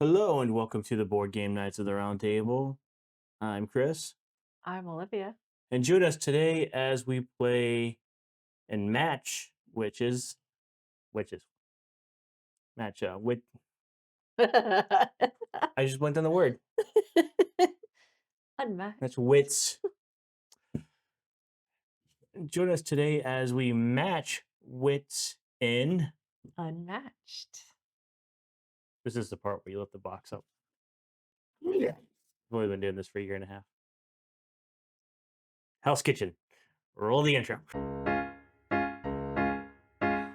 Hello and welcome to the Board Game Nights of the Round Table. I'm Chris, I'm Olivia. and join us today as we play and match witches, match. I just went on the word. Unmatched. That's wits. Join us today as we match wits in. Unmatched. This is the part where you lift the box up. Yeah, I've only been doing this for a year and a half. Hell's Kitchen. Roll the intro.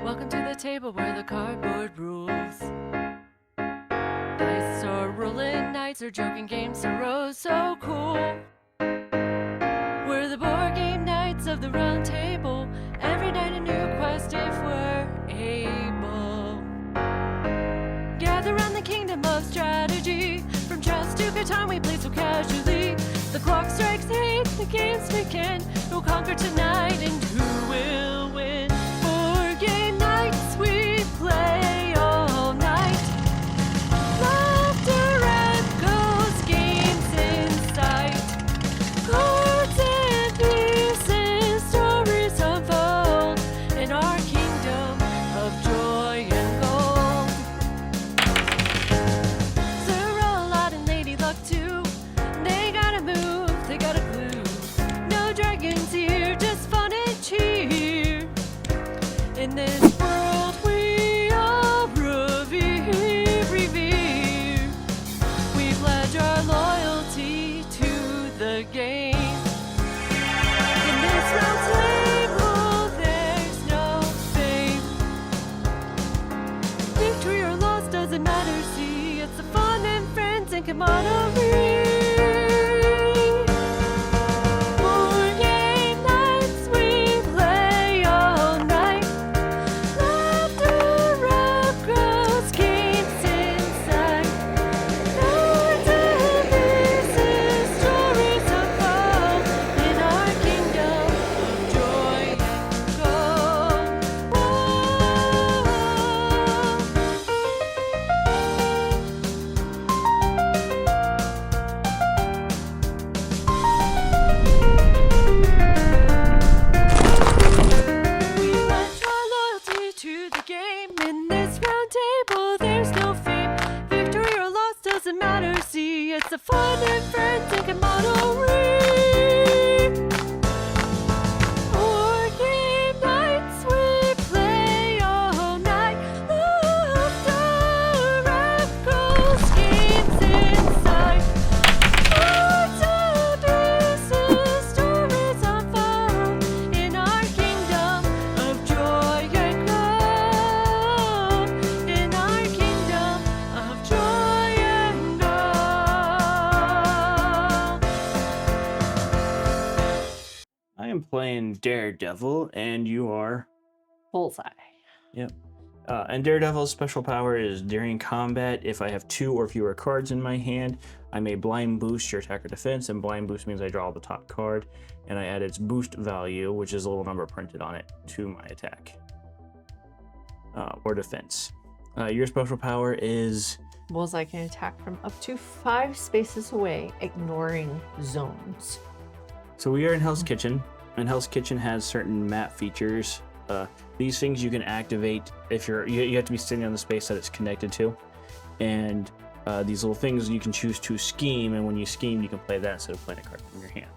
Welcome to the table where the cardboard rules. Dice are rolling, nights are joking, games are so cool. We're the board game nights of the round table. Every night a new quest if we're able. Gather round the kingdom of strategy. From chess to Catan we play so casually. The clock strikes 8, the games begin. Who'll conquer tonight and who will win? Board game nights we play all night. Laughter echoes, games in sight. Cards and pieces, stories unfold in our kingdom of joy and gold. Zero, Lot, and Lady Luck too. They gotta move, they got a clue. No dragons here, just fun and cheer. In this world we all revere. We pledge our loyalty to the game. In this round table, there's no fame. Victory or loss doesn't matter, see, it's the fun and friends and camaraderie. Board game nights we play all night. Laughter outgrows, games inside. Cards and pieces, stories unfold in our kingdom of joy and gold. We pledge our loyalty to the game. In this round table, there's no fame. Victory or loss doesn't matter. See, it's the fun and friends and camaraderie. Board game nights we play all night. Laughter echoes, games inside. Cards and pieces, stories unfold in our kingdom of joy and gold. In our kingdom of joy and gold. I am playing Daredevil, and you are. Bullseye. Yep. And Daredevil's special power is during combat, if I have 2 or fewer cards in my hand, I may blind boost your attack or defense, and blind boost means I draw the top card, and I add its boost value, which is a little number printed on it, to my attack or defense. Your special power is. Bullseye can attack from up to 5 spaces away, ignoring zones. So we are in Hell's Kitchen, and Hell's Kitchen has certain map features. These things you can activate if you have to be sitting on the space that it's connected to, and these little things you can choose to scheme, and when you scheme, you can play that instead of playing a card from your hand.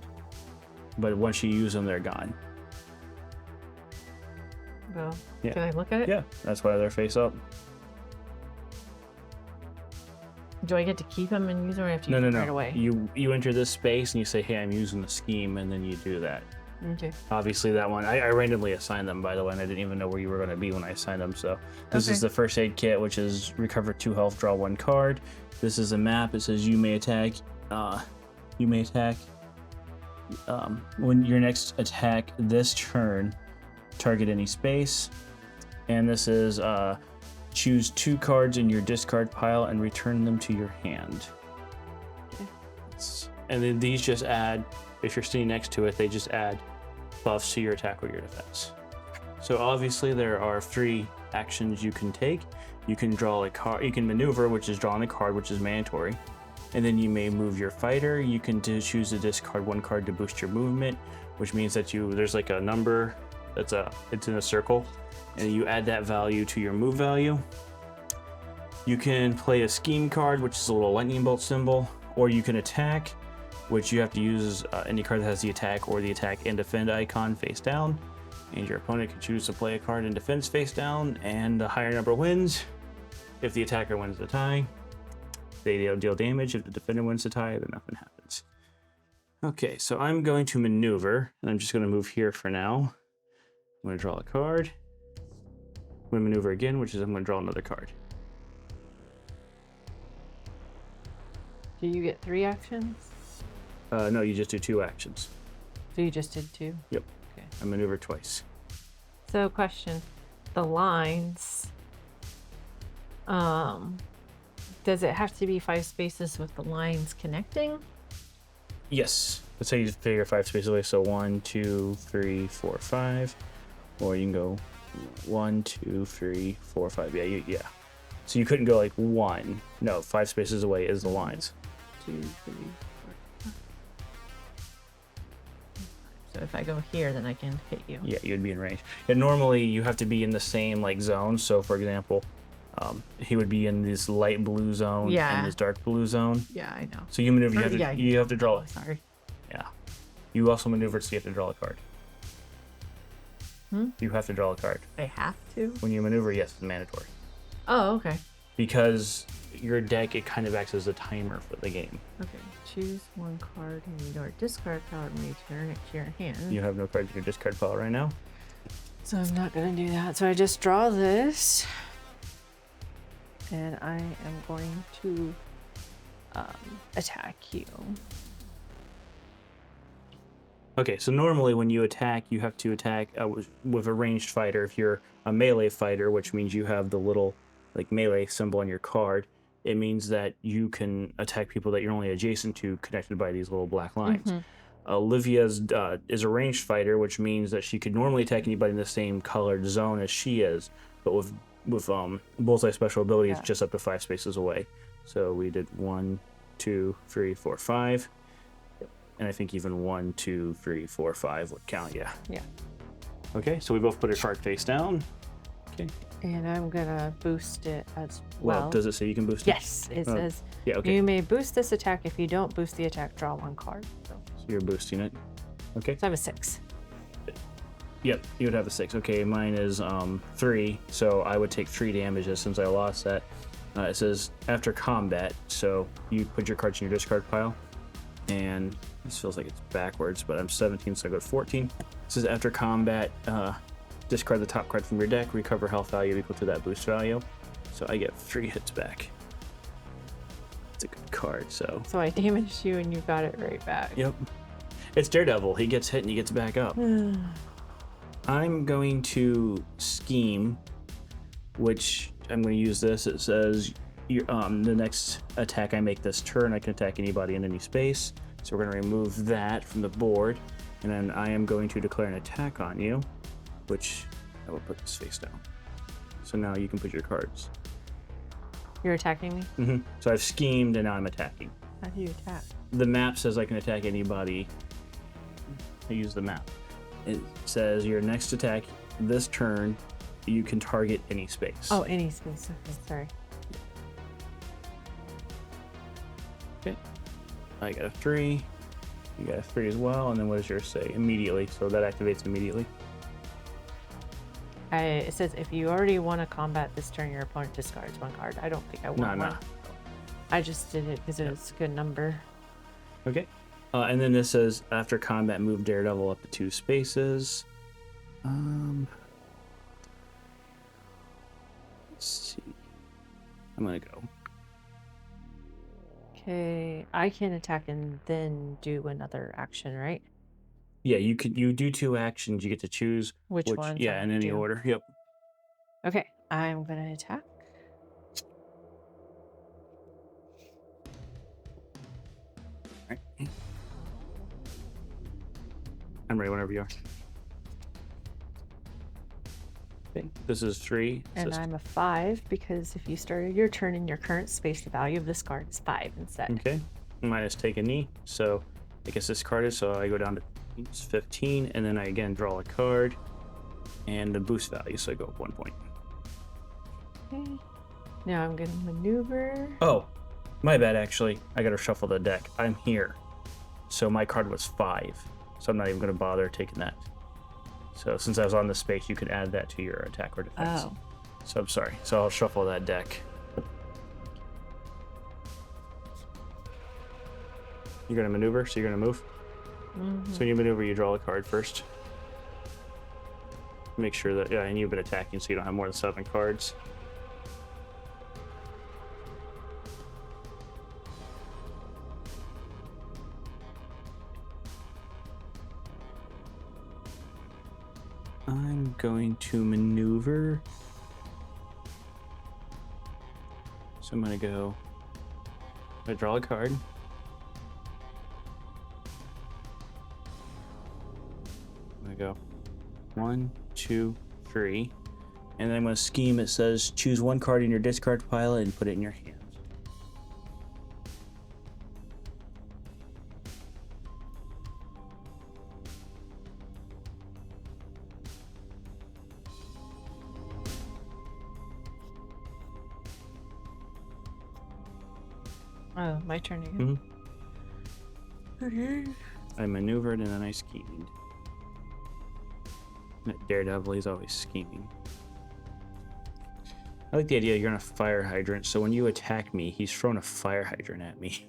But once you use them, they're gone. Well, Yeah. can I look at it? Yeah, that's why they're face up. Do I get to keep them and use them, or I have to use them right away? You enter this space and you say, "Hey, I'm using the scheme," and then you do that. Okay. Obviously, that one I randomly assigned them, by the way, and I didn't even know where you were going to be when I assigned them. So this is the first aid kit, which is recover 2 health, draw 1 card. This is a map. It says you may attack. When your next attack this turn, target any space. And this is choose 2 cards in your discard pile and return them to your hand. Okay. And then these just add, if you're sitting next to it, they just add buffs to your attack or your defense. So obviously there are 3 actions you can take. You can draw a card. You can maneuver, which is drawing a card, which is mandatory. And then you may move your fighter. You can choose to discard one card to boost your movement, which means that there's like a number it's in a circle, and you add that value to your move value. You can play a scheme card, which is a little lightning bolt symbol, or you can attack, which you have to use any card that has the attack or the attack and defend icon face down. And your opponent can choose to play a card in defense face down, and the higher number wins. If the attacker wins the tie, they deal damage. If the defender wins the tie, then nothing happens. Okay, so I'm going to maneuver, and I'm just going to move here for now. I'm going to draw a card. I'm going to maneuver again, which is I'm going to draw another card. Do you get 3 actions? No, you just do 2 actions. So you just did 2? Yep. Okay. I maneuver twice. So question, the lines, does it have to be 5 spaces with the lines connecting? Yes. Let's say you figure 5 spaces away. So 1, 2, 3, 4, 5. Or you can go 1, 2, 3, 4, 5. Yeah. So you couldn't go like 1. No, 5 spaces away is the lines. 2, 3, 4, 5. So if I go here, then I can hit you. Yeah, you'd be in range. And normally you have to be in the same like zone. So for example, he would be in this light blue zone and this dark blue zone. Yeah, I know. So you maneuver. You have to draw. Sorry. Yeah. You also maneuver, so you have to draw a card. You have to draw a card. I have to? When you maneuver, yes, it's mandatory. Oh, okay. Because your deck, it kind of acts as a timer for the game. Okay. Choose one card in your discard pile and return it to your hand. You have no cards in your discard pile right now. So I'm not going to do that. So I just draw this. And I am going to attack you. Okay, so normally when you attack, you have to attack with a ranged fighter. If you're a melee fighter, which means you have the little like melee symbol on your card, it means that you can attack people that you're only adjacent to, connected by these little black lines. Olivia's is a ranged fighter, which means that she could normally attack anybody in the same colored zone as she is, but with bullseye special ability, it's just up to 5 spaces away. So we did 1, 2, 3, 4, 5. And I think even 1, 2, 3, 4, 5 would count, yeah. Yeah. Okay, so we both put our card face down. Okay. And I'm gonna boost it as well. Well, does it say you can boost it? Yes, it says. Yeah, okay. You may boost this attack. If you don't boost the attack, draw 1 card. So you're boosting it. Okay. I have a 6. Yep, you would have a 6. Okay, mine is 3, so I would take 3 damages since I lost that. It says after combat, so you put your cards in your discard pile, and this feels like it's backwards, but I'm 17, so I go to 14. It says after combat, discard the top card from your deck, recover health value equal to that boost value. So I get 3 hits back. It's a good card, so. So I damaged you and you got it right back. Yep. It's Daredevil. He gets hit and he gets back up. I'm going to scheme, which I'm going to use this. It says the next attack I make this turn, I can attack anybody in any space. So we're going to remove that from the board. And then I am going to declare an attack on you, which I will put this face down. So now you can put your cards. You're attacking me? So I've schemed and now I'm attacking. How do you attack? The map says I can attack anybody. I use the map. It says your next attack this turn, you can target any space. Oh, any space. Okay, sorry. Okay. I got a 3. You got a 3 as well. And then what does yours say? Immediately. So that activates immediately. It says if you already won a combat this turn, your opponent discards 1 card. I don't think I won one. I just did it because it was a good number. Okay. And then this says after combat, move Daredevil up to 2 spaces. Let's see. I'm gonna go. Okay, I can attack and then do another action, right? Yeah, you do 2 actions. You get to choose which ones. Yeah, in any order. Yep. Okay, I'm gonna attack. All right. I'm ready whenever you are. Okay, this is 3. And I'm a 5 because if you started your turn in your current space, the value of this card is 5 instead. Okay, minus take a knee. So I guess this card is, so I go down to 15, and then I again draw a card and the boost value, so I go up 1 point. Okay. Now I'm going to maneuver. Oh, my bad, actually. I gotta shuffle the deck. I'm here. So my card was 5. So I'm not even gonna bother taking that. So since I was on the space, you can add that to your attack or defense. Oh. So I'm sorry. So I'll shuffle that deck. You're gonna maneuver, so you're gonna move. Mm-hmm. So when you maneuver, you draw a card first. Make sure that, yeah, and you've been attacking, so you don't have more than 7 cards. I'm going to maneuver. So I'm gonna draw a card. I'm gonna go 1, 2, 3. And then I'm gonna scheme. It says choose 1 card in your discard pile and put it in your hand. Oh, my turn again. Okay. I maneuvered and then I schemed. That Daredevil, he's always scheming. I like the idea you're on a fire hydrant, so when you attack me, he's throwing a fire hydrant at me.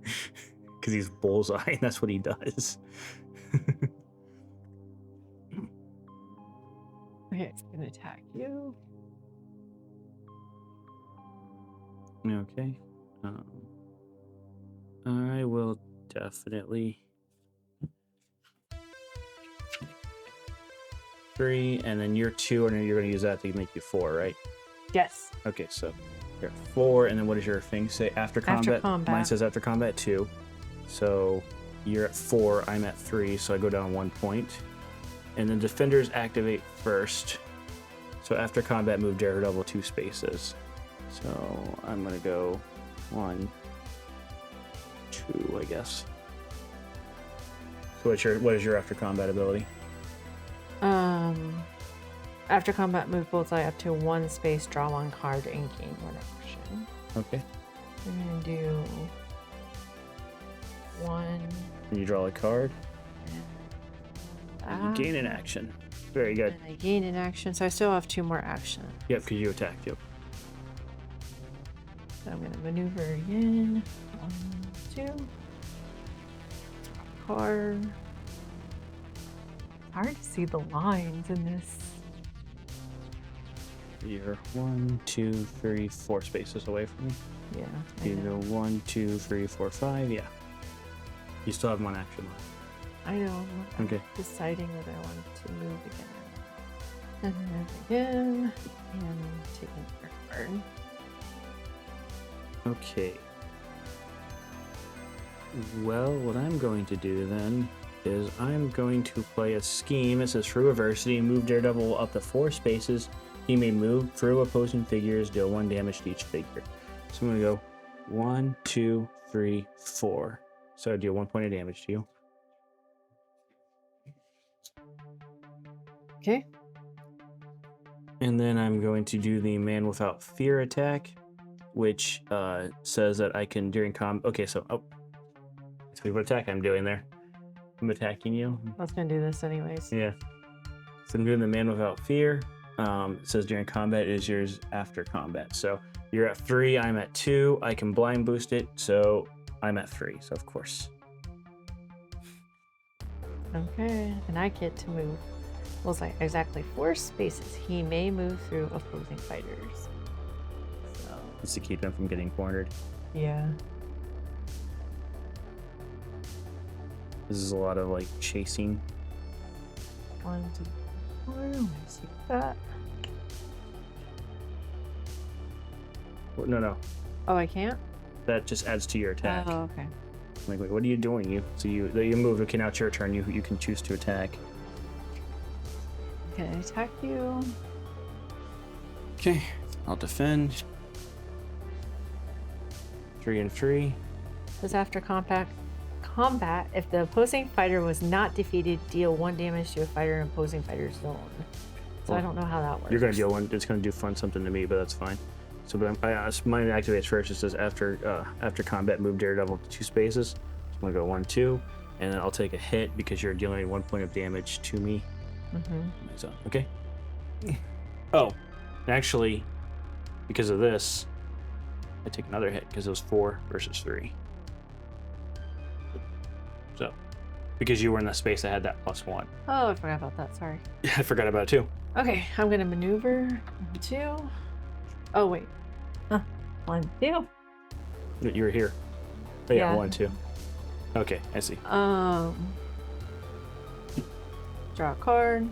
Because he's bullseye, and that's what he does. Okay, it's going to attack you. Okay. I will definitely 3, and then you're 2, and then you're going to use that to make you 4, right? Yes. Okay, so you're at 4, and then what does your thing say? After combat? After combat. Mine says after combat 2. So you're at 4, I'm at 3, so I go down 1 point. And then defenders activate first. So after combat, move Daredevil 2 spaces. So I'm gonna go 1, 2, I guess. So what is your after combat ability? After combat, move bullseye up to 1 space, draw 1 card, and gain 1 action. Okay. I'm gonna do 1. And you draw a card. And You gain an action. Very good. And I gain an action, so I still have 2 more actions. Yep, because you attacked. Yep. So I'm gonna maneuver again. 1, 2. Card. It's hard to see the lines in this. You're 1, 2, 3, 4 spaces away from me. Yeah. I You know. go 1, 2, 3, 4, 5. Yeah. You still have 1 action left. I know. I'm Okay. deciding whether I want to move again. And move again. And taking a card. Okay. Well, what I'm going to do then is I'm going to play a scheme. It says through adversity, move Daredevil up to 4 spaces. He may move through opposing figures, deal 1 damage to each figure. So I'm going to go 1, 2, 3, 4. So I deal 1 point of damage to you. Okay. And then I'm going to do the Man Without Fear attack, which says that I can during Okay, so see what attack I'm doing there. I'm attacking you. I was gonna do this anyways. Yeah. So I'm doing the Man Without Fear. It says during combat is yours after combat. So you're at 3, I'm at 2. I can blind boost it, so I'm at 3. So of course. Okay, and I get to move. Well, it's like exactly 4 spaces. He may move through opposing fighters. So It's to keep him from getting cornered. yeah. This is a lot of like chasing. 1, 2, 4. Let me see that. No. Oh, I can't. That just adds to your attack. Oh, okay. Like, wait, what are you doing? You moved. Okay, now it's your turn. You can choose to attack. Can I attack you? Okay, I'll defend. 3 and 3. Because after combat, if the opposing fighter was not defeated, deal 1 damage to a fighter in opposing fighter's zone. So I don't know how that works. You're gonna deal 1. It's gonna do something to me, but that's fine. So, but mine activates first. It says after combat, move Daredevil to 2 spaces. So I'm gonna go 1, 2, and then I'll take a hit because you're dealing 1 point of damage to me. So, okay. Oh, actually, because of this, I take another hit because it was 4 versus 3. So, because you were in the space that had that +1. Oh, I forgot about that. Sorry. I forgot about it too. Okay, I'm gonna maneuver 2. Oh wait. 1, 2. You were here. Oh, yeah, Yeah. 1, 2. Okay, I see. Draw a card.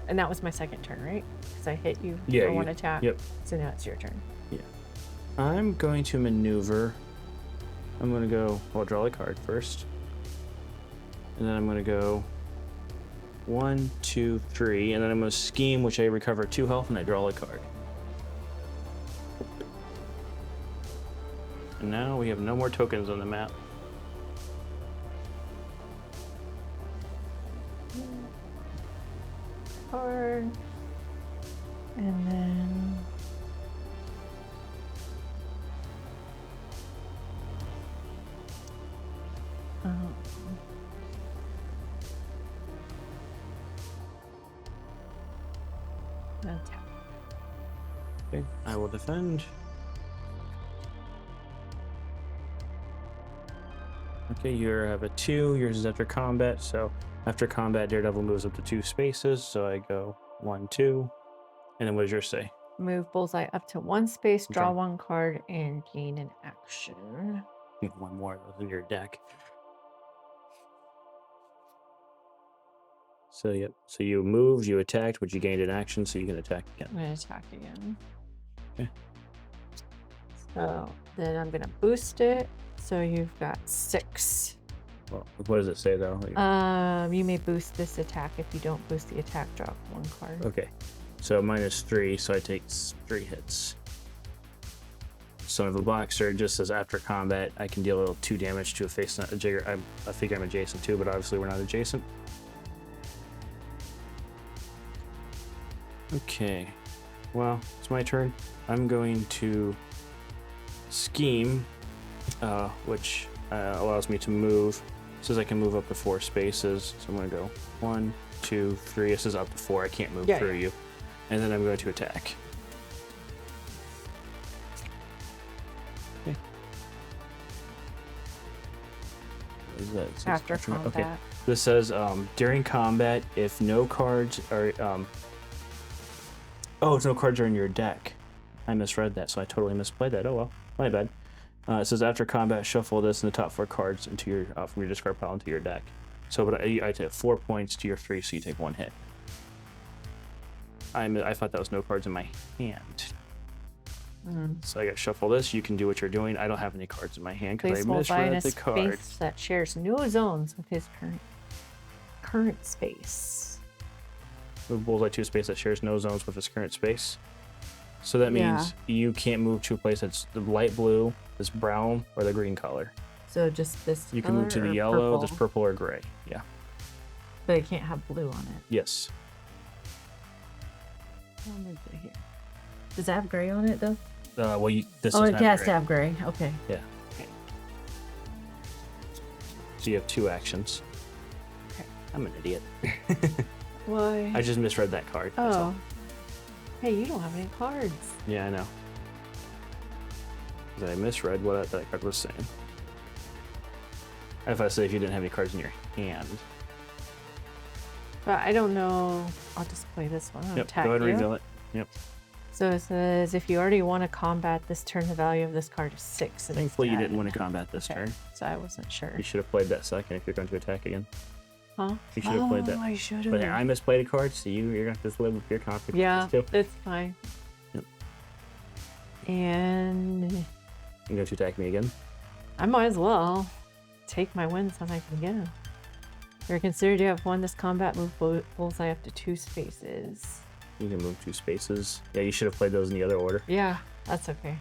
And that was my second turn, right? Because I hit you for 1 attack. Yep. So now it's your turn. Yeah. I'm going to maneuver. I'm going to go, I'll draw a card first. And then I'm going to go 1, 2, 3. And then I'm going to scheme, which I recover 2 health, and I draw a card. And now we have no more tokens on the map. Card. And then... attack. Okay, I will defend. Okay, you have a 2. Yours is after combat, so after combat, Daredevil moves up to 2 spaces, so I go 1, 2. And then what does yours say? Move Bullseye up to 1 space, draw Okay. 1 card, and gain an action. You have 1 more of those in your deck. So, yep. So you moved, you attacked, but you gained an action, so you can attack again. I'm going to attack again. Okay. So then I'm going to boost it. So you've got 6. Well, what does it say, though? You may boost this attack. If you don't boost the attack, drop 1 card. Okay. So -3, so I take 3 hits. Son of a Boxer just says after combat, I can deal 2 damage to a face not a I figure I'm adjacent to, but obviously we're not adjacent. Okay. Well, it's my turn. I'm going to scheme, which allows me to move. It says I can move up to 4 spaces. So I'm going to go 1, 2, 3. It says up to 4. I can't move through you. And then I'm going to attack. Okay. What is that? After combat. Okay. This says during combat, if no cards are oh, no cards are in your deck. I misread that, so I totally misplayed that. Oh well, my bad. It says after combat, shuffle this and the top 4 cards into your from your discard pile into your deck. So, but I take 4 points to your 3, so you take 1 hit. I thought that was no cards in my hand. So I got to shuffle this. You can do what you're doing. I don't have any cards in my hand because I misread the card. Space that shares no zones with his current space. Move Bullseye to a space that shares no zones with his current space. So that means you can't move to a place that's the light blue, this brown, or the green color. So just this. You can move to the yellow, this purple, or gray. Yeah. But it can't have blue on it. Yes. I'll move it here. Does it have gray on it though? Well, this it doesn't has gray. to have gray. Okay. Yeah. So you have 2 actions. Okay. I'm an idiot. Why? I just misread that card. that's all. Hey, you don't have any cards. Yeah, I know. 'Cause I misread what that card was saying. If I say if you didn't have any cards in your hand. But I don't know. I'll just play this one. I'll Yep, attack go ahead and you. reveal it. Yep. So it says if you already won a combat this turn, the value of this card is 6. And Thankfully, you it's didn't win a added. combat this turn. So I wasn't sure. You should have played that second if you're going to attack again. Huh? You should have played that. I should But have. I misplayed a card, so you're going to have to live with your consequences Yeah, too. that's fine. Yep. And You're going to attack me again? I might as well take my wins when I can get them. You're considered to have won this combat. Move bullseye up to 2 spaces. You can move 2 spaces. Yeah, you should have played those in the other order. Yeah, that's okay.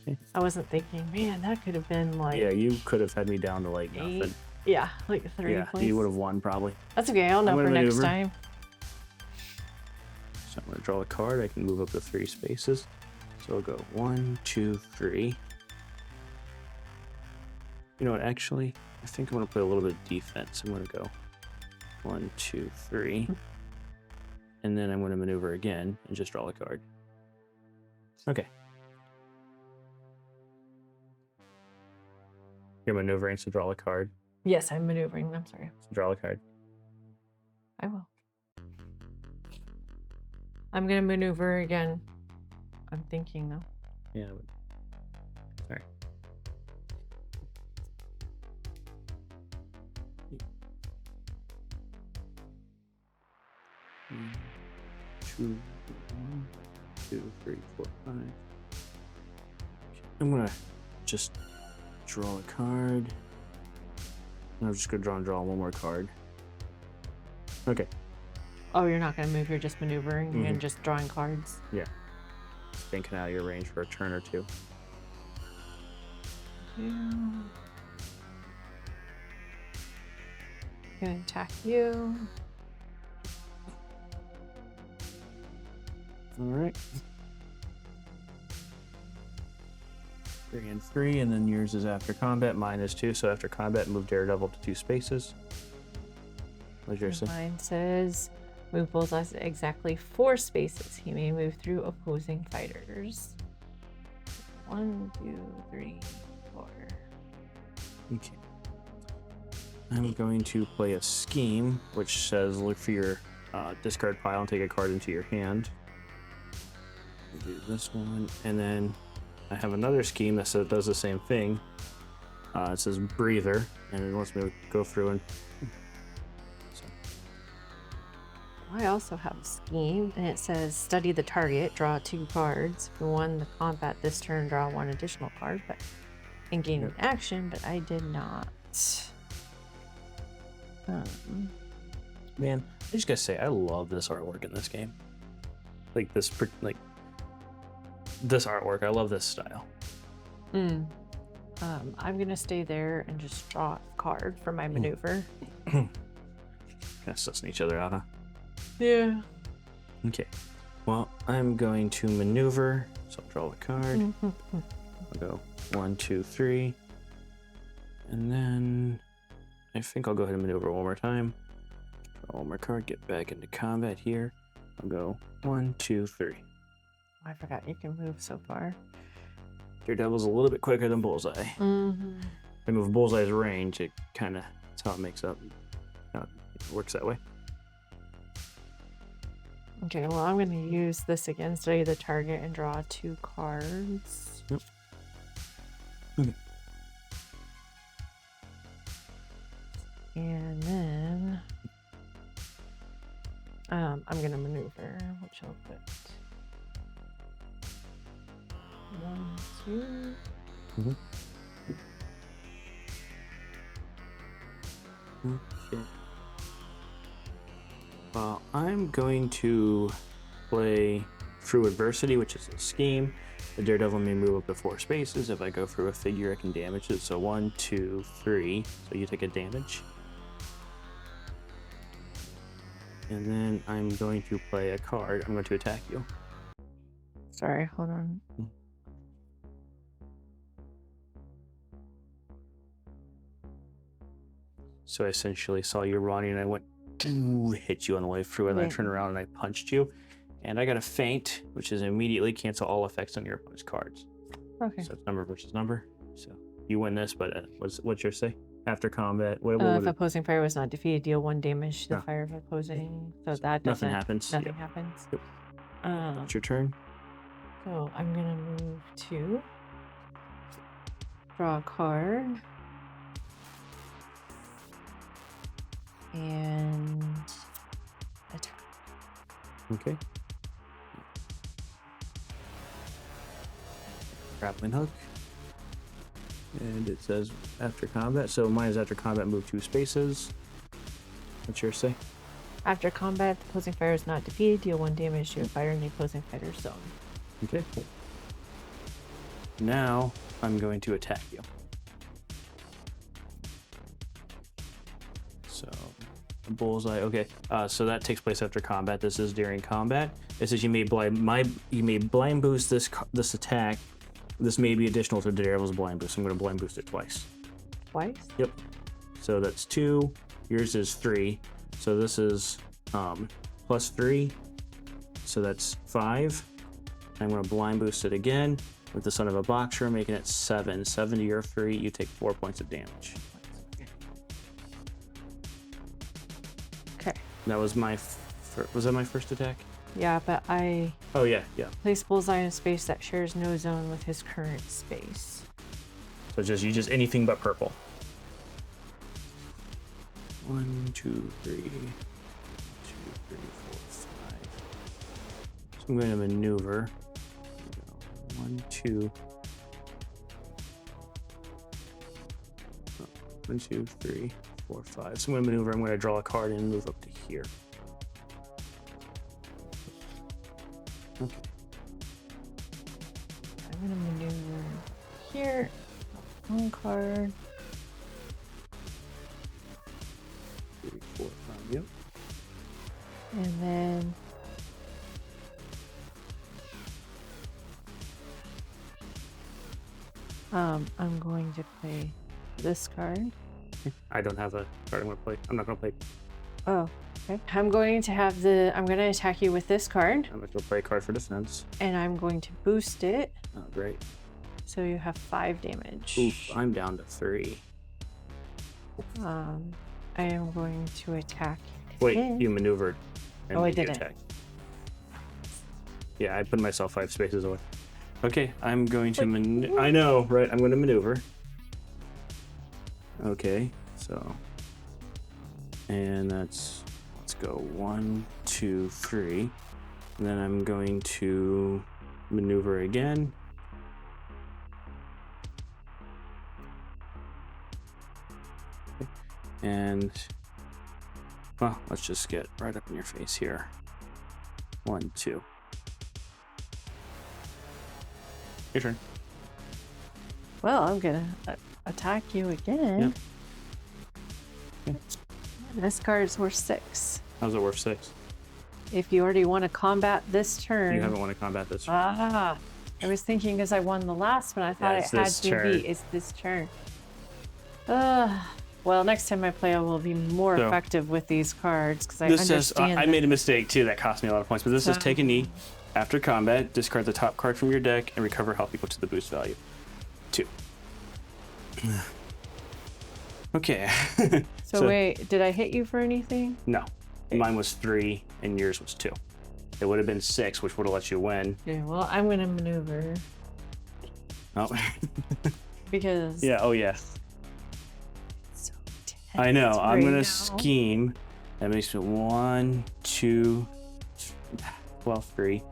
Okay. I wasn't thinking, man, that could have been like. Yeah, you could have had me down to like 8. nothing. Yeah, like 30 Yeah, points. you would have won probably. That's okay. I'll know I'm for gonna next maneuver. time. So I'm gonna draw a card. I can move up to 3 spaces. So I'll go 1, 2, 3. You know what? Actually, I think I'm gonna play a little bit of defense. I'm gonna go 1, 2, 3, and then I'm gonna maneuver again and just draw a card. Okay. You're maneuvering, so draw a card. Yes, I'm maneuvering. I'm sorry. So draw a card. I will. I'm gonna maneuver again. I'm thinking though. Yeah. Sorry. One, 2, 1, 2, 3, 4, 5. Okay. I'm gonna just draw a card. I'm just gonna draw one more card. Okay. Oh, you're not gonna move. You're just maneuvering and just drawing cards. Yeah. Just thinking out of your range for a turn or 2. Yeah. Gonna attack you. All right. 3 and 3, and then yours is after combat. Mine is 2, so after combat, move Daredevil to 2 spaces. What's yours say? Mine says move bullseye exactly 4 spaces. He may move through opposing fighters. 1, 2, 3, 4. Okay. I'm going to play a scheme, which says look for your discard pile and take a card into your hand. I'll do this one, and then I have another scheme that says, does the same thing. It says breather, and it wants me to go through and. So. I also have a scheme, and it says study the target, draw 2 cards. If you won the combat this turn, draw 1 additional card, but and gain an action. But I did not. Man, I just gotta say, I love this artwork in this game. Like this artwork. I love this style. I'm gonna stay there and just draw a card for my maneuver. Kind of sussing each other out, huh? Yeah. Okay. Well, I'm going to maneuver, so I'll draw a card. I'll go 1, 2, 3, and then I think I'll go ahead and maneuver one more time. Draw one more card, get back into combat here. I'll go 1, 2, 3. I forgot you can move so far. Daredevil's a little bit quicker than Bullseye. Mm-hmm. If I move Bullseye's range, it kind of, that's how it makes up. How it works that way. Okay, well, I'm going to use this again, study the target, and draw 2 cards. Yep. Okay. And then I'm going to maneuver, which I'll put 1, 2. Okay. I'm going to play through adversity, which is a scheme. The Daredevil may move up to 4 spaces. If I go through a figure, I can damage it. So 1, 2, 3. So you take a damage. And then I'm going to play a card. I'm going to attack you. Sorry, hold on. So I essentially saw you running and I went, hit you on the way through, and then I turned around and I punched you. And I got a feint, which is immediately cancel all effects on your opponent's cards. Okay. So it's number versus number. So you win this, but what's your say? After combat, If opposing fire was not defeated, deal 1 damage to the No. fire of opposing. So that nothing doesn't. happens. Nothing Yep. happens. Yep. Um, It's your turn. So I'm gonna move to draw a card and attack. Okay. Grappling hook. And it says after combat. So mine is after combat, move 2 spaces. What's yours say? After combat, the opposing fighter is not defeated. Deal 1 damage to a fighter in the opposing fighter's zone. Okay. Now I'm going to attack you. So, bullseye. Okay. So that takes place after combat. This is during combat. It says you may blind boost this attack. This may be additional to Daredevil's blind boost. I'm going to blind boost it twice. Twice? Yep. So that's 2. Yours is 3. So this is plus 3. So that's 5. I'm going to blind boost it again with the Son of a Boxer, making it 7. 7 to your 3. You take 4 points of damage. Okay. That was my was that my first attack? Yeah, but I Oh yeah, yeah. place bullseye in a space that shares no zone with his current space. So you just anything but purple. 1, 2, 3, 2, 3, 4, 5. So I'm going to maneuver. 1, 2. 1, 2, 3, 4, 5. So I'm going to maneuver. I'm going to draw a card and move up to here. Okay. I'm gonna maneuver here. One card. 3, 4, 5. Yep. And then I'm going to play this card. I don't have a card I'm going to play. I'm not going to play. Oh, okay. I'm going to attack you with this card. I'm going to play a card for defense. And I'm going to boost it. Oh, great. So you have 5 damage. Oof, I'm down to 3. I am going to attack. Wait, him. you maneuvered. And Oh, I then you didn't. attacked. Yeah, I put myself 5 spaces away. Okay, I'm going to I know, right? I'm going to maneuver. Okay, so. And let's go 1, 2, 3. And then I'm going to maneuver again. Okay. And, well, let's just get right up in your face here. 1, 2. Your turn. Well, I'm gonna attack you again. Yep. This card is worth 6. How's it worth 6? If you already want to combat this turn. You haven't won to combat this. Ah, I was thinking because I won the last one, I thought it's it had this to turn. be. It's this turn. Well, next time I play, I will be more So, effective with these cards because I This says, understand. I made a mistake too that cost me a lot of points, but this says take a knee. After combat, discard the top card from your deck and recover health equal to the boost value. 2. Okay. So wait, did I hit you for anything? No. Mine was 3 and yours was 2. It would have been 6, which would have let you win. Yeah, well, I'm going to maneuver Oh. because. Yeah, oh yeah. So I know. I'm right going now. to scheme. That makes it 1, 2, well, 3.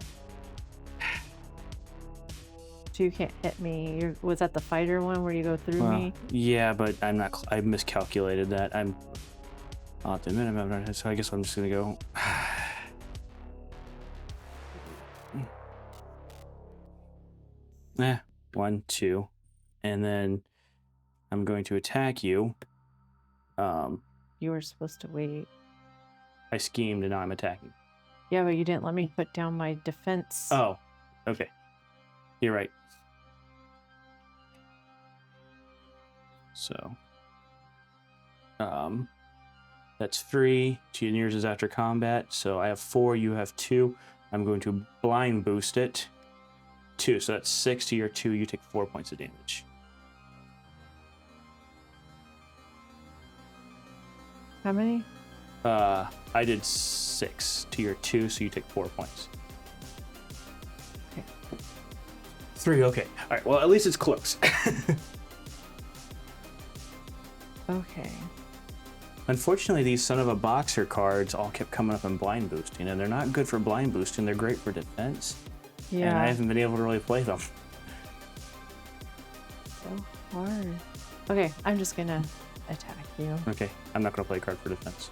So you can't hit me. Was that the fighter one where you go through me? Yeah, but I'm not. I miscalculated that. I'll have to admit I'm not. So I guess I'm just gonna go. Yeah, 1, 2, and then I'm going to attack you. You were supposed to wait. I schemed and now I'm attacking. Yeah, but you didn't let me put down my defense. Oh, okay. You're right. So, that's 3. And yours is after combat. So I have 4. You have 2. I'm going to blind boost it. 2. So that's 6 to your 2. You take 4 points of damage. How many? I did 6 to your 2, so you take 4 points. Okay. 3. Okay. All right. Well, at least it's close. Okay. Unfortunately, these Son of a Boxer cards all kept coming up in blind boosting, and they're not good for blind boosting. They're great for defense. Yeah. And I haven't been able to really play them. So hard. Okay, I'm just gonna attack you. Okay, I'm not going to play a card for defense.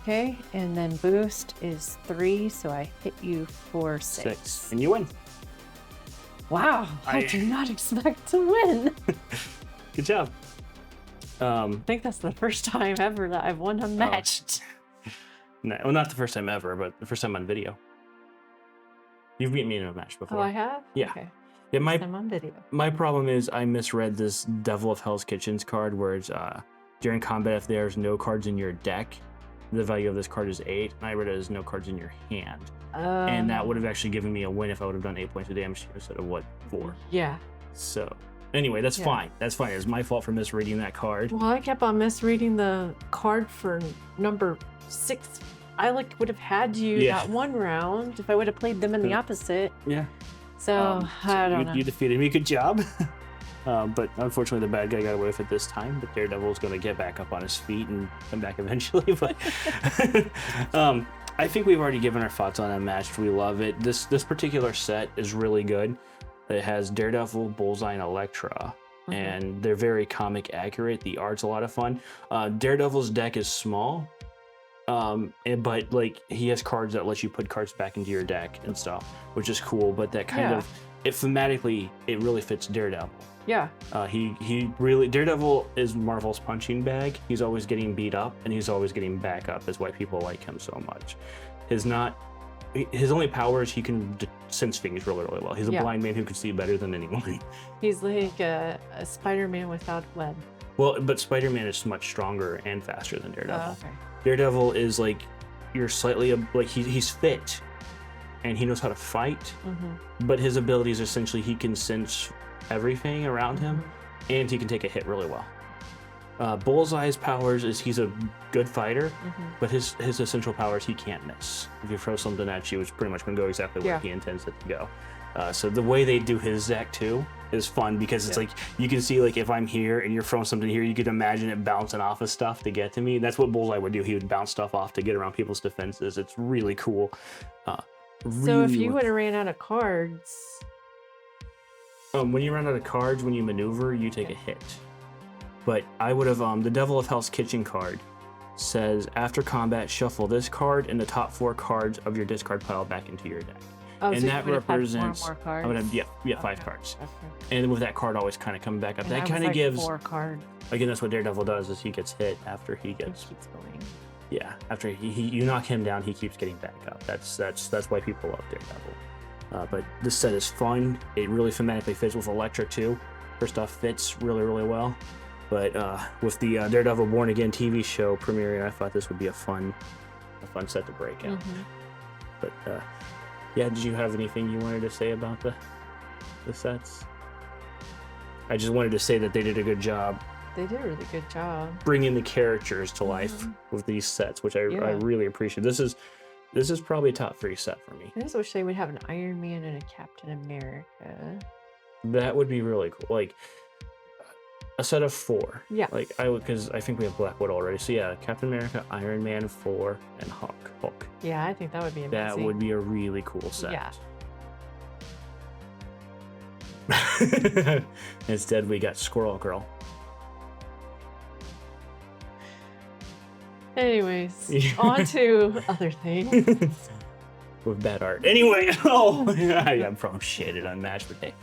Okay, and then boost is 3, so I hit you for 6. And you win. Wow, I did not expect to win. Good job. I think that's the first time ever that I've won Unmatched. No, well, not the first time ever, but the first time on video. You've beaten me in a match before. Oh, I have? Yeah. Okay. Yeah, I'm on video. my problem is I misread this Devil of Hell's Kitchens card where it's during combat if there's no cards in your deck, the value of this card is 8, and I read it as no cards in your hand. And that would have actually given me a win if I would have done 8 points of damage instead of 4. Yeah. So anyway, that's fine. That's fine. It's my fault for misreading that card. Well, I kept on misreading the card for number 6. I would have had you that one round if I would have played them in the opposite. Yeah. So I don't know. You defeated me. Good job. But unfortunately, the bad guy got away with it this time. But Daredevil's going to get back up on his feet and come back eventually. But I think we've already given our thoughts on Unmatched. We love it. This particular set is really good. It has Daredevil, Bullseye, and Elektra. And they're very comic accurate. The art's a lot of fun. Daredevil's deck is small. But like he has cards that let you put cards back into your deck and stuff, which is cool. But that kind of thematically, it really fits Daredevil. Yeah. He really Daredevil is Marvel's punching bag. He's always getting beat up and he's always getting back up. Is why people like him so much. His only power is he can sense things really, really well. He's a blind man who can see better than anyone. He's like a Spider-Man without web. Well, but Spider-Man is much stronger and faster than Daredevil. Oh, okay. Daredevil is like you're slightly like he's fit and he knows how to fight, but his abilities essentially he can sense everything around him and he can take a hit really well. Bullseye's powers is he's a good fighter, but his essential powers he can't miss. If you throw something at you, it's pretty much going to go exactly where he intends it to go. So the way they do his deck too is fun because it's like you can see like if I'm here and you're throwing something here, you could imagine it bouncing off of stuff to get to me. That's what Bullseye would do. He would bounce stuff off to get around people's defenses. It's really cool. So if you would have ran out of cards, when you run out of cards, when you maneuver, you take a hit. But I would have the Devil of Hell's Kitchen card says after combat, shuffle this card and the top 4 cards of your discard pile back into your deck. Oh, and so that represents more cards? I would have 5 cards. Okay. And with that card always kind of coming back up. And that kind of gives 4 cards. Again, that's what Daredevil does is he gets hit after he gets keeps going. Yeah, after you knock him down, he keeps getting back up. That's why people love Daredevil. But this set is fun. It really thematically fits with Elektra too. Her stuff fits really, really well. But with the Daredevil Born Again TV show premiering, I thought this would be a fun set to break out. But yeah, did you have anything you wanted to say about the sets? I just wanted to say that they did a good job. They did a really good job bringing the characters to life with these sets, which I really appreciate. This is probably a top 3 set for me. I just wish they would have an Iron Man and a Captain America. That would be really cool. Like a set of 4. Yeah. Like because I think we have Black Widow already. So yeah, Captain America, Iron Man, Thor, and Hulk. Yeah, I think that would be amazing. That would be a really cool set. Yeah. Instead, we got Squirrel Girl. Anyways, on to other things. With bad art. Anyway, I'm from shit at Unmatched, but hey.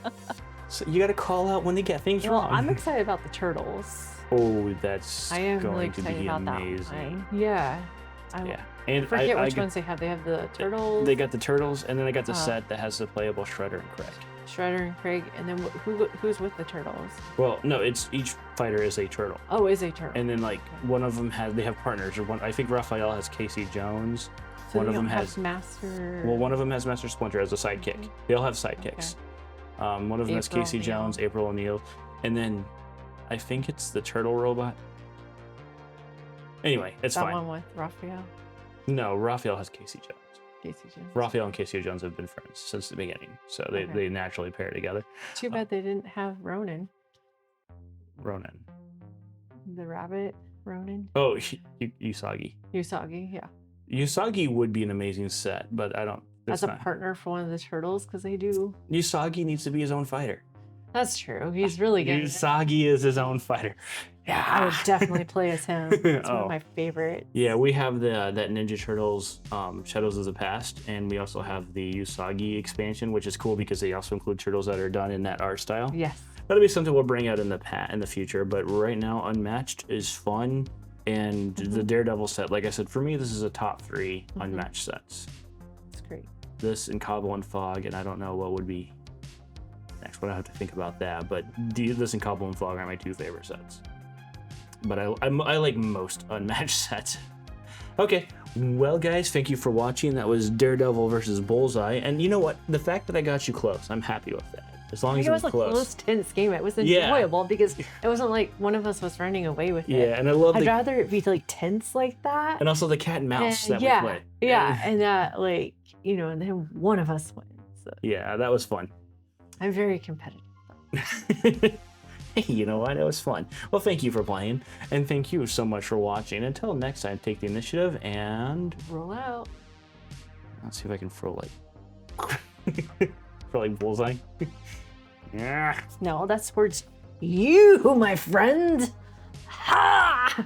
So you got to call out when they get things wrong. I'm excited about the turtles. Oh, that's I am going really to excited be about amazing. that one. Yeah. And I forget which ones they have. They have the turtles. They got the turtles, and then they got the set that has the playable Shredder and Craig. Shredder and Craig, and then who's with the turtles? Well, no, it's each fighter is a turtle. Oh, is a turtle. And then like one of them they have partners. Or one, I think Raphael has Casey Jones. So one of them has Master. Well, one of them has Master Splinter as a sidekick. They all have sidekicks. Okay. One of them has Casey Jones, April O'Neil, and then I think it's the turtle robot. Anyway, it's fine. That one with Raphael? No, Raphael has Casey Jones. Casey Jones. Raphael and Casey Jones have been friends since the beginning, so they naturally pair together. Too bad they didn't have Ronan. Ronan. The rabbit Ronan? Oh, Usagi. Usagi, yeah. Usagi would be an amazing set, but I don't... As a partner for one of the turtles, because they do... Usagi needs to be his own fighter. That's true. He's really good. Usagi is his own fighter. Yeah, I would definitely play as him. It's one Oh. of my favorites. Yeah, we have that Ninja Turtles Shadows of the Past, and we also have the Usagi expansion, which is cool because they also include turtles that are done in that art style. Yes. That'll be something we'll bring out in the future, but right now Unmatched is fun, and the Daredevil set, like I said, for me this is a top 3 Unmatched sets. It's great. This and Cobble and Fog, and I don't know what would be next, but I have to think about that. But this and Cobble and Fog are my 2 favorite sets. But I like most Unmatched sets. Okay, well guys, thank you for watching. That was Daredevil versus Bullseye, and you know what? The fact that I got you close, I'm happy with that. As long as It was a close. close, tense game. It was Yeah. enjoyable because it wasn't like one of us was running away with it. Yeah, and I love I'd the rather it be like tense like that. and also the cat and mouse that yeah, we play. yeah, and that like and then one of us wins. So Yeah, that was fun. I'm very competitive. Hey, you know what? It was fun. Well, thank you for playing, and thank you so much for watching. Until next time, take the initiative, and Roll out. let's see if I can throw like Bullseye. Yeah. No, that's towards you, my friend. Ha!